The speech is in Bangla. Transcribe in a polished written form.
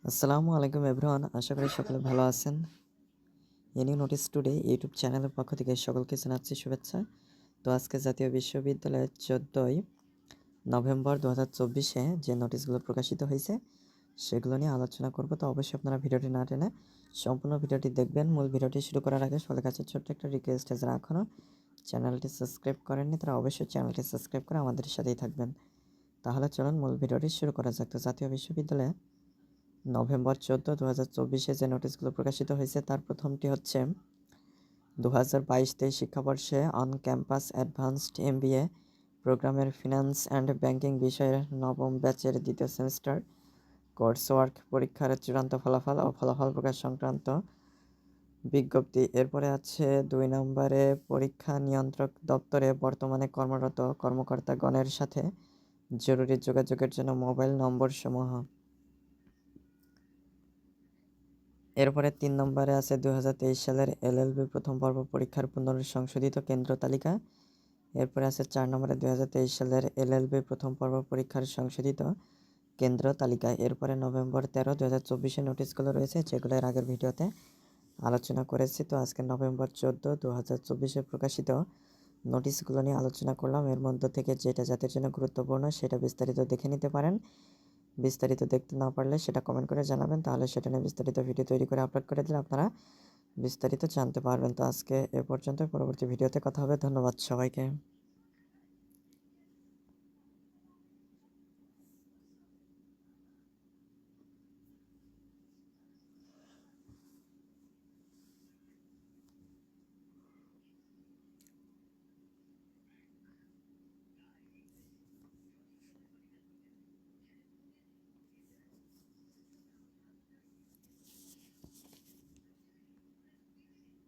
আসসালামু আলাইকুম এভরিওয়ান, আশা করি সকলে ভালো আছেন। এনি নোটিস টুডে ইউটিউব চ্যানেলের পক্ষ থেকে সকলকে জানাচ্ছি শুভেচ্ছা। তো আজকে জাতীয় বিশ্ববিদ্যালয়ের 14ই নভেম্বর 2024-এ যে নোটিশগুলো প্রকাশিত হয়েছে সেগুলো নিয়ে আলোচনা করব। তো অবশ্যই আপনারা ভিডিওটি না টেনে সম্পূর্ণ ভিডিওটি দেখবেন। মূল ভিডিওটি শুরু করার আগে সবার কাছে ছোট্ট একটা রিকোয়েস্ট, যারা এখনও চ্যানেলটি সাবস্ক্রাইব করেননি তারা অবশ্যই চ্যানেলটি সাবস্ক্রাইব করে আমাদের সাথেই থাকবেন। তাহলে চলুন মূল ভিডিওটি শুরু করা যাক। তো জাতীয় বিশ্ববিদ্যালয়ে নভেম্বর 14, 2024-এ যে নোটিশগুলো প্রকাশিত হয়েছে তার প্রথমটি হচ্ছে 2022-23 শিক্ষাবর্ষে অন ক্যাম্পাস অ্যাডভান্সড MBA প্রোগ্রামের ফিন্যান্স অ্যান্ড ব্যাংকিং বিষয়ের নবম ব্যাচের দ্বিতীয় সেমিস্টার কোর্স ওয়ার্ক পরীক্ষার চূড়ান্ত ফলাফল ও ফলাফল প্রকাশ সংক্রান্ত বিজ্ঞপ্তি। এরপরে আছে 2 নম্বরে পরীক্ষা নিয়ন্ত্রক দপ্তরে বর্তমানে কর্মরত কর্মকর্তাগণের সাথে জরুরি যোগাযোগের জন্য মোবাইল নম্বরসমূহ। এরপরে 3 নম্বরে আছে 2023 সালের LLB প্রথম পর্ব পরীক্ষার পুনঃসংশোধিত কেন্দ্র তালিকা। এরপরে আছে 4 নম্বরে 2023 সালের LLB প্রথম পর্ব পরীক্ষার সংশোধিত কেন্দ্র তালিকা। এরপরে নভেম্বর 13, 2024-এ নোটিশগুলো রয়েছে, যেগুলো এর আগের ভিডিওতে আলোচনা করেছি। তো আজকে নভেম্বর 14, 2024-এ প্রকাশিত নোটিশগুলো নিয়ে আলোচনা করলাম। এর মধ্যে থেকে যেটা যাদের জন্য গুরুত্বপূর্ণ সেটা বিস্তারিত দেখে নিতে পারেন। বিস্তারিত দেখতে না পারলে সেটা কমেন্ট করে জানাবেন, তাহলে সেটা নিয়ে বিস্তারিত ভিডিও তৈরি করে আপলোড করে দিলে আপনারা বিস্তারিত জানতে পারবেন। তো আজকে এ পর্যন্ত, পরবর্তী ভিডিওতে কথা হবে। ধন্যবাদ সবাইকে।